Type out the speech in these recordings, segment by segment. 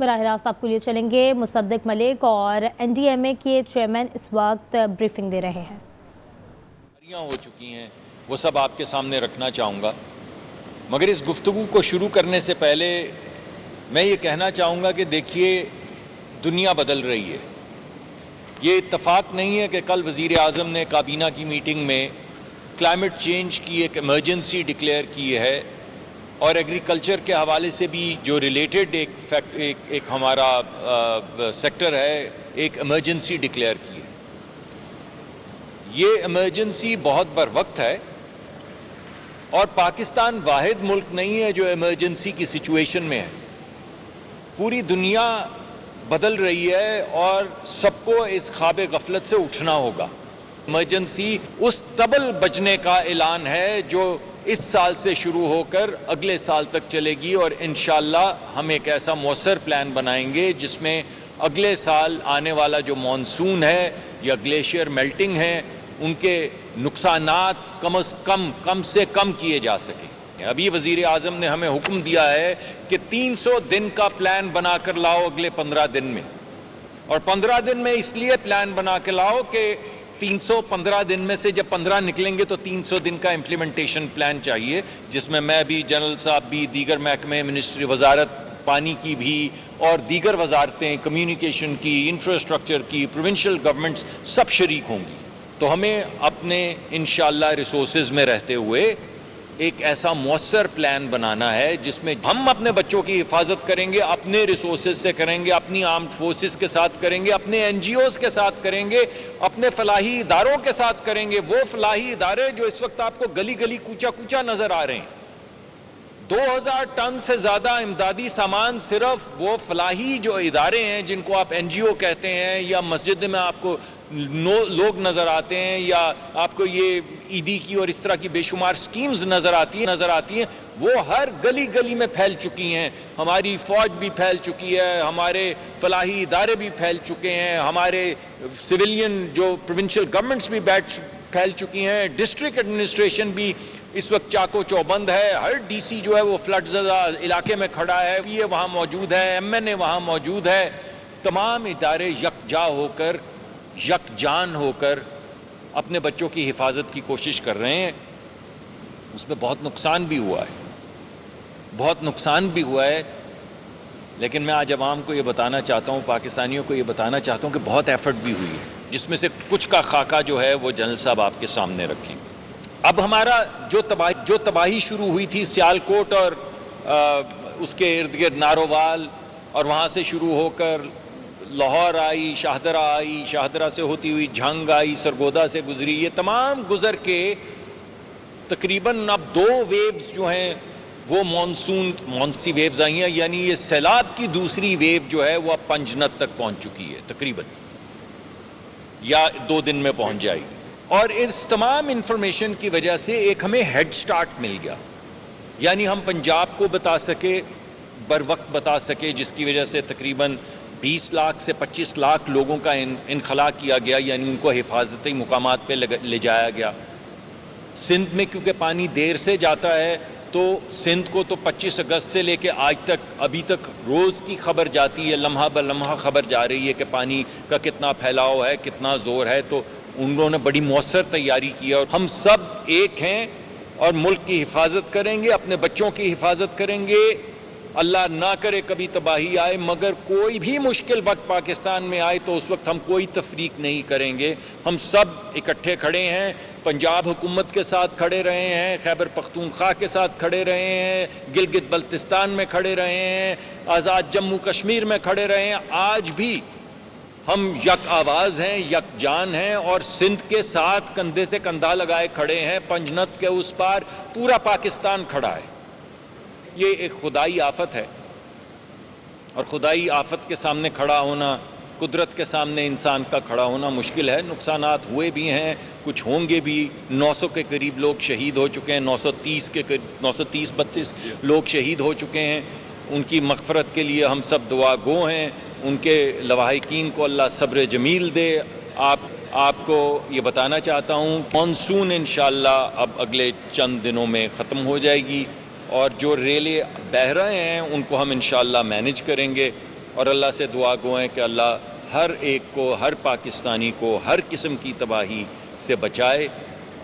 براہ راست آپ کو لیے چلیں گے مصدق ملک اور NDMA کے چیئرمین اس وقت بریفنگ دے رہے ہیں۔ ہو چکی ہیں وہ سب آپ کے سامنے رکھنا چاہوں گا، مگر اس گفتگو کو شروع کرنے سے پہلے میں یہ کہنا چاہوں گا کہ دیکھیے دنیا بدل رہی ہے۔ یہ اتفاق نہیں ہے کہ کل وزیر اعظم نے کابینہ کی میٹنگ میں کلائمیٹ چینج کی ایک ایمرجنسی ڈکلیئر کی ہے، اور ایگریکلچر کے حوالے سے بھی جو ریلیٹڈ ایک ہمارا سیکٹر ہے، ایک ایمرجنسی ڈکلیئر کی ہے۔ یہ ایمرجنسی بہت بر وقت ہے، اور پاکستان واحد ملک نہیں ہے جو ایمرجنسی کی سچویشن میں ہے۔ پوری دنیا بدل رہی ہے اور سب کو اس خواب غفلت سے اٹھنا ہوگا۔ ایمرجنسی اس طبل بجنے کا اعلان ہے جو اس سال سے شروع ہو کر اگلے سال تک چلے گی، اور انشاءاللہ ہم ایک ایسا مؤثر پلان بنائیں گے جس میں اگلے سال آنے والا جو مانسون ہے یا گلیشیئر میلٹنگ ہے ان کے نقصانات کم سے کم کیے جا سکیں۔ ابھی وزیر اعظم نے ہمیں حکم دیا ہے کہ 300 دن کا پلان بنا کر لاؤ اگلے 15 دن میں، اور 15 دن میں اس لیے پلان بنا کے لاؤ کہ 315 دن میں سے جب 15 نکلیں گے تو 300 دن کا امپلیمنٹیشن پلان چاہیے، جس میں بھی، جنرل صاحب بھی، دیگر محکمے، منسٹری وزارت پانی کی بھی، اور دیگر وزارتیں، کمیونیکیشن کی، انفراسٹرکچر کی، پروونشل گورنمنٹس سب شریک ہوں گی۔ تو ہمیں اپنے انشاءاللہ ریسورسز میں رہتے ہوئے ایک ایسا مؤثر پلان بنانا ہے جس میں ہم اپنے بچوں کی حفاظت کریں گے، اپنے ریسورسز سے کریں گے، اپنی آرمڈ فورسز کے ساتھ کریں گے، اپنے NGOs کے ساتھ کریں گے، اپنے فلاحی اداروں کے ساتھ کریں گے، وہ فلاحی ادارے جو اس وقت آپ کو گلی گلی کوچا کوچا نظر آ رہے ہیں۔ 2000 ٹن سے زیادہ امدادی سامان صرف وہ فلاحی جو ادارے ہیں جن کو آپ NGO کہتے ہیں، یا مسجد میں آپ کو لوگ نظر آتے ہیں، یا آپ کو یہ عیدی کی اور اس طرح کی بے شمار سکیمز نظر آتی ہیں، وہ ہر گلی گلی میں پھیل چکی ہیں۔ ہماری فوج بھی پھیل چکی ہے، ہمارے فلاحی ادارے بھی پھیل چکے ہیں، ہمارے سویلین جو پروونشل گورنمنٹس بھی پھیل چکی ہیں، ڈسٹرکٹ ایڈمنسٹریشن بھی اس وقت چاقو چوبند ہے۔ ہر DC جو ہے وہ فلڈ زدہ علاقے میں کھڑا ہے، یہ وہاں موجود ہے، MNA وہاں موجود ہے۔ تمام ادارے یکجا ہو کر، یکجان ہو کر اپنے بچوں کی حفاظت کی کوشش کر رہے ہیں۔ اس میں بہت نقصان بھی ہوا ہے، لیکن میں آج عوام کو یہ بتانا چاہتا ہوں، پاکستانیوں کو یہ بتانا چاہتا ہوں کہ بہت ایفرٹ بھی ہوئی ہے، جس میں سے کچھ کا خاکہ جو ہے وہ جنرل صاحب آپ کے سامنے رکھیں۔ اب ہمارا جو تباہی شروع ہوئی تھی سیالکوٹ اور اس کے ارد گرد نارووال، اور وہاں سے شروع ہو کر لاہور آئی، شاہدرہ سے ہوتی ہوئی جھنگ آئی، سرگودا سے گزری، یہ تمام گزر کے تقریباً اب 2 ویوز جو ہیں وہ مونسی ویوز آئی ہیں، یعنی یہ سیلاب کی دوسری ویو جو ہے وہ اب پنجنت تک پہنچ چکی ہے تقریباً، یا 2 دن میں پہنچ جائے گی۔ اور اس تمام انفارمیشن کی وجہ سے ایک ہمیں ہیڈ سٹارٹ مل گیا، یعنی ہم پنجاب کو بتا سکے، بر وقت بتا سکے، جس کی وجہ سے تقریباً 20 لاکھ سے 25 لاکھ لوگوں کا انخلاء کیا گیا، یعنی ان کو حفاظتی مقامات پہ لے جایا گیا۔ سندھ میں کیونکہ پانی دیر سے جاتا ہے تو سندھ کو تو 25 اگست سے لے کے آج تک ابھی تک روز کی خبر جاتی ہے، لمحہ بہ لمحہ خبر جا رہی ہے کہ پانی کا کتنا پھیلاؤ ہے، کتنا زور ہے، تو انہوں نے بڑی مؤثر تیاری کی ہے، اور ہم سب ایک ہیں اور ملک کی حفاظت کریں گے، اپنے بچوں کی حفاظت کریں گے۔ اللہ نہ کرے کبھی تباہی آئے، مگر کوئی بھی مشکل وقت پاکستان میں آئے تو اس وقت ہم کوئی تفریق نہیں کریں گے، ہم سب اکٹھے کھڑے ہیں، پنجاب حکومت کے ساتھ کھڑے رہے ہیں، خیبر پختونخوا کے ساتھ کھڑے رہے ہیں، گلگت بلتستان میں کھڑے رہے ہیں، آزاد جموں کشمیر میں کھڑے رہے ہیں، آج بھی ہم یک آواز ہیں، یک جان ہیں، اور سندھ کے ساتھ کندھے سے کندھا لگائے کھڑے ہیں۔ پنجنت کے اس پار پورا پاکستان کھڑا ہے۔ یہ ایک خدائی آفت ہے، اور خدائی آفت کے سامنے کھڑا ہونا، قدرت کے سامنے انسان کا کھڑا ہونا مشکل ہے۔ نقصانات ہوئے بھی ہیں، کچھ ہوں گے بھی۔ 900 کے قریب لوگ شہید ہو چکے ہیں، 930-32 لوگ شہید ہو چکے ہیں۔ ان کی مغفرت کے لیے ہم سب دعا گو ہیں، ان کے لواحقین کو اللہ صبر جمیل دے۔ آپ کو یہ بتانا چاہتا ہوں، مانسون انشاءاللہ اب اگلے چند دنوں میں ختم ہو جائے گی، اور جو ریلیں بہہ رہے ہیں ان کو ہم انشاءاللہ مینج کریں گے۔ اور اللہ سے دعا گو ہیں کہ اللہ ہر ایک کو، ہر پاکستانی کو ہر قسم کی تباہی سے بچائے،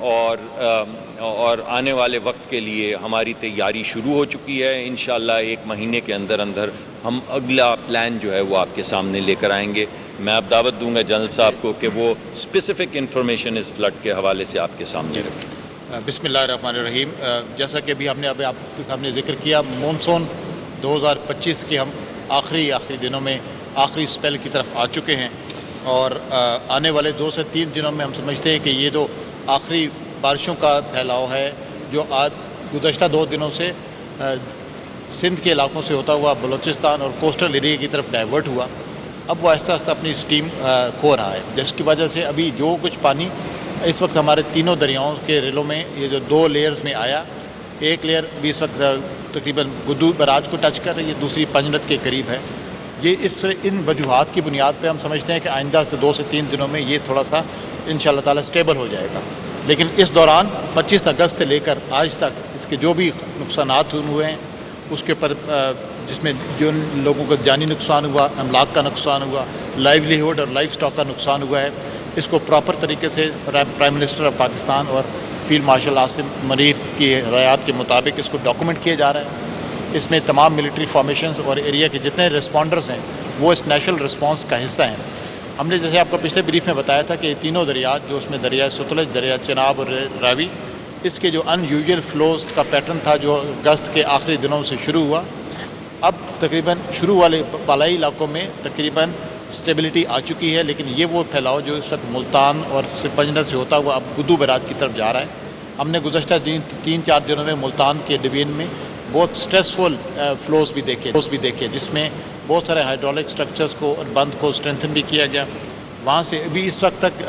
اور آنے والے وقت کے لیے ہماری تیاری شروع ہو چکی ہے۔ انشاءاللہ 1 مہینے کے اندر ہم اگلا پلان جو ہے وہ آپ کے سامنے لے کر آئیں گے۔ میں اب دعوت دوں گا جنرل صاحب کو کہ وہ اسپیسیفک انفارمیشن اس فلڈ کے حوالے سے آپ کے سامنے رکھیں۔ بسم اللہ الرحمن الرحیم۔ جیسا کہ ابھی ہم نے آپ کے سامنے ذکر کیا، مونسون 2025 کے ہم آخری دنوں میں آخری اسپیل کی طرف آ چکے ہیں، اور آنے والے 2 سے 3 دنوں میں ہم سمجھتے ہیں کہ یہ جو آخری بارشوں کا پھیلاؤ ہے جو آج گزشتہ 2 دنوں سے سندھ کے علاقوں سے ہوتا ہوا بلوچستان اور کوسٹل ایریا کی طرف ڈائیورٹ ہوا، اب وہ آہستہ آہستہ اپنی اسٹیم کھو رہا ہے، جس کی وجہ سے ابھی جو کچھ پانی اس وقت ہمارے تینوں دریاؤں کے ریلوں میں یہ جو 2 لیئرز میں آیا، ایک لیئر ابھی اس وقت تقریباً گدو براج کو ٹچ کر رہی ہے، دوسری پنجنت کے قریب ہے۔ یہ ان وجوہات کی بنیاد پہ ہم سمجھتے ہیں کہ آئندہ سے 2 سے 3 دنوں میں یہ تھوڑا سا انشاءاللہ تعالی سٹیبل ہو جائے گا، لیکن اس دوران 25 اگست سے لے کر آج تک اس کے جو بھی نقصانات ہوئے ہیں اس کے اوپر جس میں جو لوگوں کا جانی نقصان ہوا، املاک کا نقصان ہوا، لائیولیہوڈ اور لائف سٹاک کا نقصان ہوا ہے، اس کو پراپر طریقے سے پرائم منسٹر آف پاکستان اور فیلڈ مارشل عاصم منیر کی ہدایات کے مطابق اس کو ڈاکومنٹ کیا جا رہا ہے۔ اس میں تمام ملٹری فارمیشنز اور ایریا کے جتنے رسپونڈرز ہیں وہ اس نیشنل رسپانس کا حصہ ہیں۔ ہم نے جیسے آپ کو پچھلے بریف میں بتایا تھا کہ یہ تینوں دریا جو اس میں دریا ستلج، دریا چناب اور راوی، اس کے جو ان یوزول فلوز کا پیٹرن تھا جو اگست کے آخری دنوں سے شروع ہوا، اب تقریباً شروع والے بالائی علاقوں میں تقریباً اسٹیبلٹی آ چکی ہے، لیکن یہ وہ پھیلاؤ جو اس وقت ملتان اور پنجنت سے ہوتا ہوا اب گدو براج کی طرف جا رہا ہے۔ ہم نے گزشتہ 3-4 دنوں میں ملتان کے ڈویژن میں بہت سٹریسفل فلوز بھی دیکھے جس میں بہت سارے ہائیڈرولک سٹرکچرز کو اور بند کو اسٹرینتھن بھی کیا گیا۔ وہاں سے ابھی اس وقت تک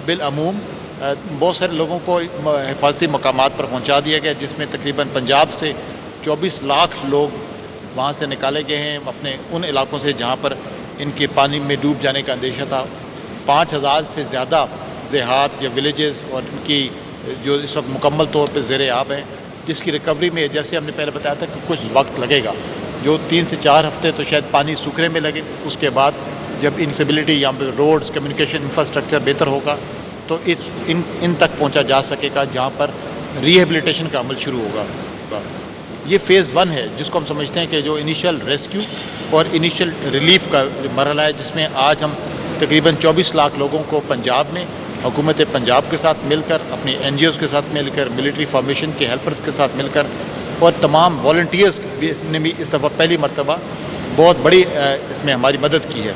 بالعموم بہت سارے لوگوں کو حفاظتی مقامات پر پہنچا دیا گیا، جس میں تقریباً پنجاب سے 24 لاکھ لوگ وہاں سے نکالے گئے ہیں اپنے ان علاقوں سے جہاں پر ان کے پانی میں ڈوب جانے کا اندیشہ تھا۔ 5000 سے زیادہ دیہات یا ولیجز اور ان کی جو اس وقت مکمل طور پہ زیر آب ہیں، جس کی ریکوری میں جیسے ہم نے پہلے بتایا تھا کہ کچھ وقت لگے گا، جو 3 سے 4 ہفتے تو شاید پانی سوکھنے میں لگے، اس کے بعد جب انسیبلٹی یا روڈز کمیونیکیشن انفراسٹرکچر بہتر ہوگا تو ان تک پہنچا جا سکے گا جہاں پر ریہیبلیٹیشن کا عمل شروع ہوگا۔ یہ فیز 1 ہے جس کو ہم سمجھتے ہیں کہ جو انیشل ریسکیو اور انیشل ریلیف کا مرحلہ ہے، جس میں آج ہم تقریباً 24 لاکھ لوگوں کو پنجاب میں حکومت پنجاب کے ساتھ مل کر، اپنی NGOs کے ساتھ مل کر، ملٹری فارمیشن کے ہیلپرز کے ساتھ مل کر اور تمام والنٹیئرز نے بھی اس دفعہ پہلی مرتبہ بہت بڑی اس میں ہماری مدد کی ہے۔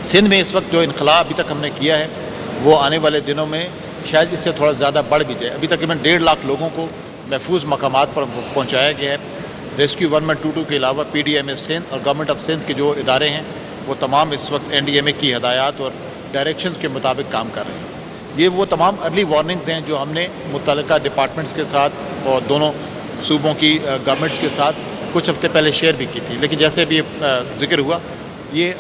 سندھ میں اس وقت جو انخلا ابھی تک ہم نے کیا ہے وہ آنے والے دنوں میں شاید اس سے تھوڑا زیادہ بڑھ بھی جائے۔ ابھی تقریباً 1.5 لاکھ لوگوں کو محفوظ مقامات پر پہنچایا گیا ہے۔ ریسکیو 122 کے علاوہ PDMA سندھ اور گورنمنٹ آف سندھ کے جو ادارے ہیں وہ تمام اس وقت NDMA کی ہدایات اور ڈائریکشنز کے مطابق کام کر رہے ہیں۔ یہ وہ تمام ارلی وارننگز ہیں جو ہم نے متعلقہ ڈپارٹمنٹس کے ساتھ اور دونوں صوبوں کی گورنمنٹس کے ساتھ کچھ ہفتے پہلے شیئر بھی کی تھی، لیکن جیسے ابھی ذکر ہوا یہ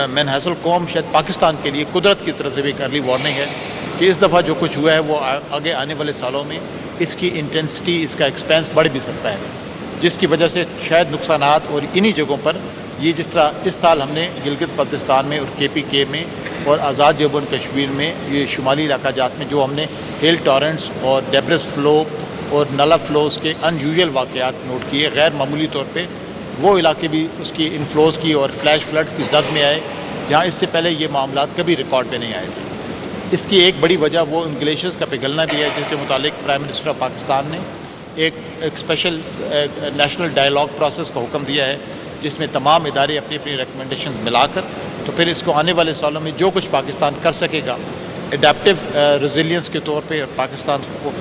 من حیث القوم شاید پاکستان کے لیے قدرت کی طرف سے بھی ایک ارلی وارننگ ہے کہ اس دفعہ جو کچھ ہوا ہے وہ آگے آنے والے سالوں میں اس کی انٹینسٹی، اس کا ایکسپینس بڑھ بھی سکتا ہے، جس کی وجہ سے شاید نقصانات اور انہی جگہوں پر یہ جس طرح اس سال ہم نے گلگت بلتستان میں اور KPK میں اور آزاد جموں و کشمیر میں یہ شمالی علاقہ جات میں جو ہم نے ہل ٹورنٹس اور ڈیبرس فلو اور نلا فلوز کے ان یوزول واقعات نوٹ کیے، غیر معمولی طور پہ وہ علاقے بھی اس کی انفلوز کی اور فلیش فلڈز کی زد میں آئے جہاں اس سے پہلے یہ معاملات کبھی ریکارڈ پہ نہیں آئے تھے۔ اس کی ایک بڑی وجہ وہ ان گلیشیئرز کا پگھلنا بھی ہے، جس کے متعلق پرائم منسٹر آف پاکستان نے ایک اسپیشل نیشنل ڈائیلاگ پروسیس کا حکم دیا ہے، جس میں تمام ادارے اپنی اپنی ریکمنڈیشن ملا کر تو پھر اس کو آنے والے سالوں میں جو کچھ پاکستان کر سکے گا اڈیپٹیو ریزیلینس کے طور پہ پاکستان کو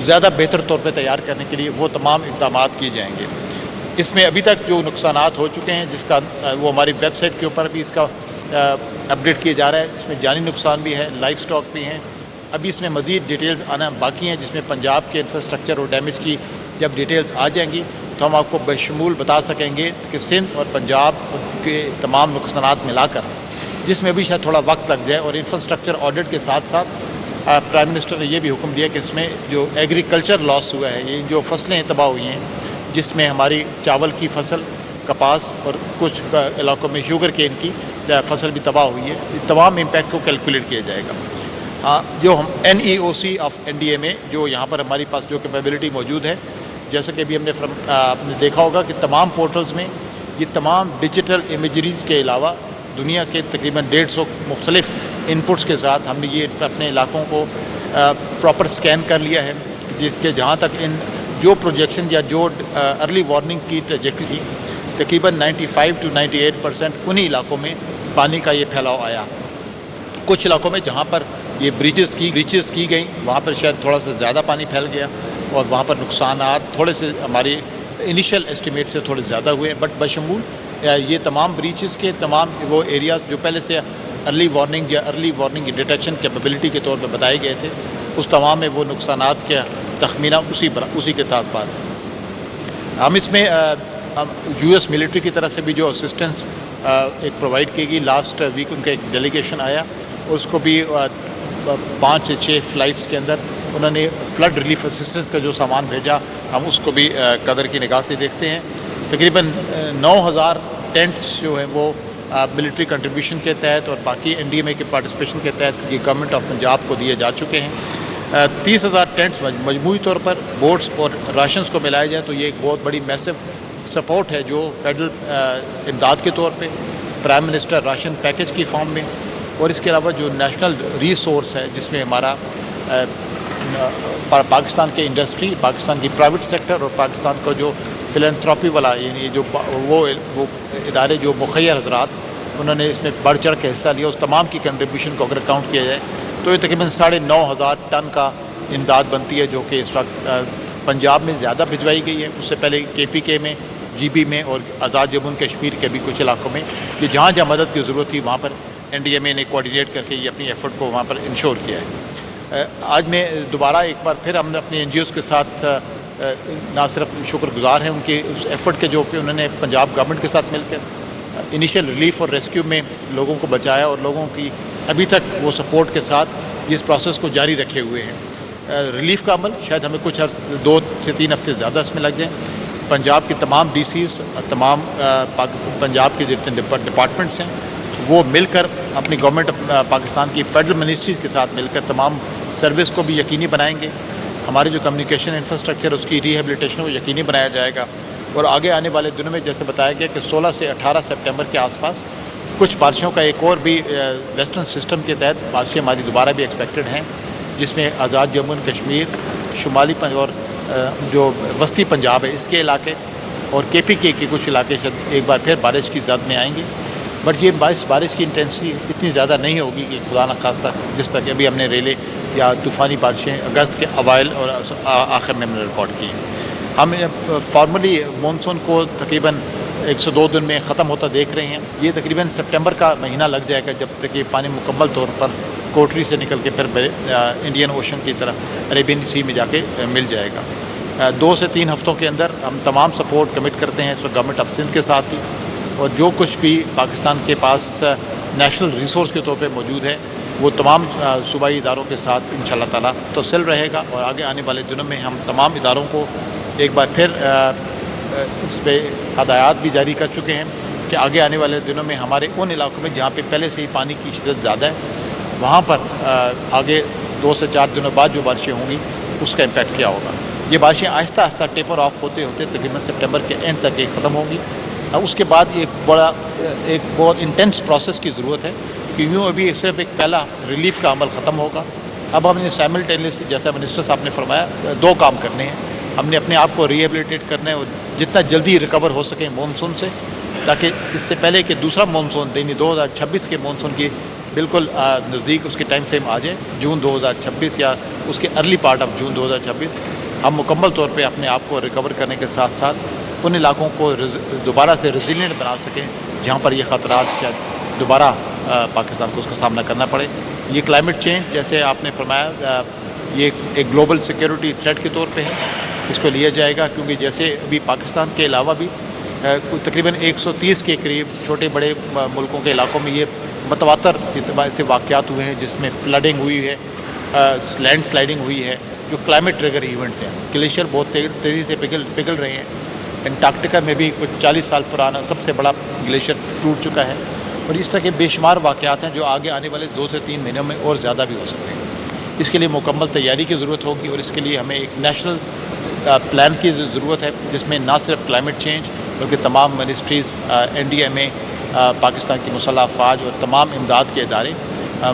زیادہ بہتر طور پہ تیار کرنے کے لیے وہ تمام اقدامات کیے جائیں گے۔ اس میں ابھی تک جو نقصانات ہو چکے ہیں جس کا وہ ہماری ویب سائٹ کے اوپر بھی اس کا اپڈیٹ کیا جا رہا ہے، اس میں جانی نقصان بھی ہے، لائف سٹاک بھی ہیں۔ ابھی اس میں مزید ڈیٹیلز آنا باقی ہیں، جس میں پنجاب کے انفراسٹرکچر اور ڈیمیج کی جب ڈیٹیلز آ جائیں گی تو ہم آپ کو بشمول بتا سکیں گے کہ سندھ اور پنجاب کے تمام نقصانات ملا کر، جس میں بھی شاید تھوڑا وقت لگ جائے، اور انفراسٹرکچر آڈٹ کے ساتھ ساتھ پرائم منسٹر نے یہ بھی حکم دیا کہ اس میں جو ایگریکلچر لاس ہوا ہے، یہ جو فصلیں تباہ ہوئی ہیں، جس میں ہماری چاول کی فصل کپاس اور کچھ علاقوں میں شوگر کین کی فصل بھی تباہ ہوئی ہے. تمام امپیکٹ کو کیلکولیٹ کیا جائے گا. جو ہم NEOC آف NDMA جو یہاں پر ہماری پاس جو کیپیبلٹی موجود ہے، جیسا کہ ابھی ہم نے آپ نے دیکھا ہوگا کہ تمام پورٹلز میں یہ تمام ڈیجیٹل امیجریز کے علاوہ دنیا کے تقریباً 150 مختلف انپٹس کے ساتھ ہم نے یہ اپنے علاقوں کو پراپر سکین کر لیا ہے، جس کے جہاں تک ان جو پروجیکشن یا جو ارلی وارننگ کی ٹریجیکٹری تھی تقریباً 95 to 98% انہی علاقوں میں پانی کا یہ پھیلاؤ آیا. کچھ علاقوں میں جہاں پر یہ بریچز کی گئیں وہاں پر شاید تھوڑا سا زیادہ پانی پھیل گیا اور وہاں پر نقصانات تھوڑے سے ہماری انیشیل اسٹیمیٹ سے تھوڑے زیادہ ہوئے. بٹ بشمول یہ تمام بریچز کے تمام وہ ایریاز جو پہلے سے ارلی وارننگ ڈیٹیکشن کیپیبلٹی کے طور پہ بتائے گئے تھے، اس تمام میں وہ نقصانات کا تخمینہ اسی کے ساتھ بات ہے. ہم اس میں US ملٹری کی طرف سے بھی جو اسسٹنس ایک پرووائڈ کی گئی. لاسٹ ویک ان کا ایک ڈیلیگیشن آیا، اس کو بھی 5 سے 6 فلائٹس کے اندر انہوں نے فلڈ ریلیف اسسٹنس کا جو سامان بھیجا، ہم اس کو بھی قدر کی نگاہ سے دیکھتے ہیں. تقریباً 9000 ٹینٹس جو ہیں وہ ملٹری کنٹریبیوشن کے تحت اور باقی NDMA کے پارٹیسپیشن کے تحت یہ گورنمنٹ آف پنجاب کو دیے جا چکے ہیں. 30,000 ٹینٹس مجموعی طور پر بوٹس اور راشنز کو ملایا جائے تو یہ ایک بہت بڑی میسو سپورٹ ہے جو فیڈرل امداد کے طور پہ پرائم منسٹر راشن پیکج کی فارم میں، اور اس کے علاوہ جو نیشنل ریسورس ہے جس میں ہمارا پاکستان کے انڈسٹری، پاکستان کی پرائیویٹ سیکٹر اور پاکستان کو جو فلینتھراپی والا یعنی جو وہ ادارے جو مخیر حضرات انہوں نے اس میں بڑھ چڑھ کے حصہ لیا، اس تمام کی کنٹریبیوشن کو اگر کاؤنٹ کیا جائے تو یہ تقریباً 9,500 ٹن کا امداد بنتی ہے، جو کہ اس وقت پنجاب میں زیادہ بھجوائی گئی ہے. اس سے پہلے KPK میں، GB میں اور آزاد جموں کشمیر کے بھی کچھ علاقوں میں کہ جہاں جہاں مدد کی ضرورت تھی وہاں پر NDMA نے کوآرڈینیٹ کر کے یہ اپنی ایفرٹ کو وہاں پر انشور کیا ہے. آج میں دوبارہ ایک بار پھر ہم نے اپنے NGOs کے ساتھ نہ صرف شکر گزار ہیں ان کے اس ایفرٹ کے جو کہ انہوں نے پنجاب گورنمنٹ کے ساتھ مل کر انیشیل ریلیف اور ریسکیو میں لوگوں کو بچایا اور لوگوں کی ابھی تک وہ سپورٹ کے ساتھ یہ اس پروسیس کو جاری رکھے ہوئے ہیں. ریلیف کا عمل شاید ہمیں کچھ 2 سے 3 ہفتے زیادہ اس میں لگ جائیں. پنجاب کے تمام DCs، تمام پنجاب کے جتنے ڈپارٹمنٹس ہیں وہ مل کر اپنی گورنمنٹ پاکستان کی فیڈرل منسٹریز کے ساتھ مل کر تمام سروس کو بھی یقینی بنائیں گے. ہمارے جو کمیونیکیشن انفراسٹرکچر اس کی ریہیبلیٹیشن کو یقینی بنایا جائے گا. اور آگے آنے والے دنوں میں جیسے بتایا گیا کہ 16 سے 18 سپٹمبر کے آس پاس کچھ بارشوں کا ایک اور بھی ویسٹرن سسٹم کے تحت بارشیں ہماری دوبارہ بھی ایکسپیکٹڈ ہیں، جس میں آزاد جموں کشمیر، شمالی پنجاب اور جو وسطی پنجاب ہے اس کے علاقے اور KPK کے کچھ علاقے ایک بار پھر بارش کی زد میں آئیں گے. بٹ یہ بارش کی انٹینسٹی اتنی زیادہ نہیں ہوگی کہ خدا نخواستہ جس طرح کہ ابھی ہم نے ریلے یا طوفانی بارشیں اگست کے اوائل اور آخر میں ہم نے رپورٹ کی. ہم فارملی مونسون کو تقریباً 102 دن میں ختم ہوتا دیکھ رہے ہیں. یہ تقریباً سپٹمبر کا مہینہ لگ جائے گا جب تک یہ پانی مکمل طور پر کوٹری سے نکل کے پھر انڈین اوشن کی طرف عربین سی میں جا کے مل جائے گا. 2 سے 3 ہفتوں کے اندر ہم تمام سپورٹ کمٹ کرتے ہیں اس وقت گورنمنٹ آف سندھ کے ساتھ بھی، اور جو کچھ بھی پاکستان کے پاس نیشنل ریسورس کے طور پہ موجود ہے وہ تمام صوبائی اداروں کے ساتھ انشاءاللہ تعالیٰ توسل رہے گا. اور آگے آنے والے دنوں میں ہم تمام اداروں کو ایک بار پھر اس پہ ہدایات بھی جاری کر چکے ہیں کہ آگے آنے والے دنوں میں ہمارے ان علاقوں میں جہاں پہ پہلے سے ہی پانی کی شدت زیادہ ہے وہاں پر آگے 2 سے 4 دنوں بعد جو بارشیں ہوں گی اس کا امپیکٹ کیا ہوگا. یہ بارشیں آہستہ آہستہ ٹیپر آف ہوتے ہوتے تقریباً سپٹمبر کے اینڈ تک یہ ختم ہوں گی. اس کے بعد ایک بہت انٹینس پروسیس کی ضرورت ہے کیونکہ ابھی صرف ایک پہلا ریلیف کا عمل ختم ہوگا. اب ہم نے سائملٹینیسلی جیسا منسٹر صاحب نے فرمایا 2 کام کرنے ہیں. ہم نے اپنے آپ کو ریہیبلیٹیٹ کرنا ہے اور جتنا جلدی ریکور ہو سکیں مونسون سے، تاکہ اس سے پہلے کہ دوسرا مونسون یعنی 2026 کے مونسون کی بالکل نزدیک اس کی ٹائم فریم آ جائے، جون 2026 یا اس کے ارلی پارٹ آف جون 2026 ہم مکمل طور پہ اپنے آپ کو ریکور کرنے کے ساتھ ساتھ ان علاقوں کو دوبارہ سے ریزیلینٹ بنا سکیں جہاں پر یہ خطرات شاید دوبارہ پاکستان کو اس کا سامنا کرنا پڑے. یہ کلائمیٹ چینج جیسے آپ نے فرمایا یہ ایک گلوبل سیکیورٹی تھریٹ کے طور پہ ہے، اس کو لیا جائے گا کیونکہ جیسے ابھی پاکستان کے علاوہ بھی تقریباً 130 کے قریب چھوٹے بڑے ملکوں کے علاقوں میں یہ متواتر اعتبار سے واقعات ہوئے ہیں جس میں فلڈنگ ہوئی ہے، لینڈ سلائڈنگ ہوئی ہے جو کلائمیٹ ٹریگر ایونٹس ہیں. گلیشیئر بہت تیزی سے پگھل رہے ہیں انٹارکٹیکا میں بھی کچھ 40 سال پرانا سب سے بڑا گلیشیئر ٹوٹ چکا ہے، اور اس طرح کے بے شمار واقعات ہیں جو آگے آنے والے 2 سے 3 مہینوں میں اور زیادہ بھی ہو سکتے ہیں۔ اس کے لیے مکمل تیاری کی ضرورت ہوگی، اور اس کے لیے ہمیں ایک نیشنل پلان کی ضرورت ہے، جس میں نہ صرف کلائمیٹ چینج بلکہ تمام منسٹریز، NDMA، پاکستان کی مسلح افواج اور تمام امداد کے ادارے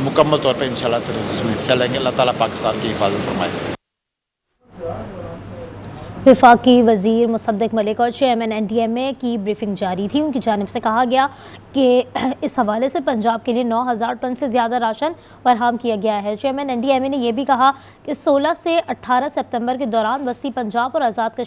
مکمل طور پر انشاءاللہ تعالی اس میں حصہ لیں گے۔ اللہ تعالیٰ پاکستان کی حفاظت فرمائے۔ وفاقی وزیر مصدق ملک اور چیئرمین NDMA کی بریفنگ جاری تھی۔ ان کی جانب سے کہا گیا کہ اس حوالے سے پنجاب کے لیے 9,000 ٹن سے زیادہ راشن فراہم کیا گیا ہے۔ چیئرمین NDMA نے یہ بھی کہا کہ 16 سے 18 ستمبر کے دوران وسطی پنجاب اور آزاد کشمیر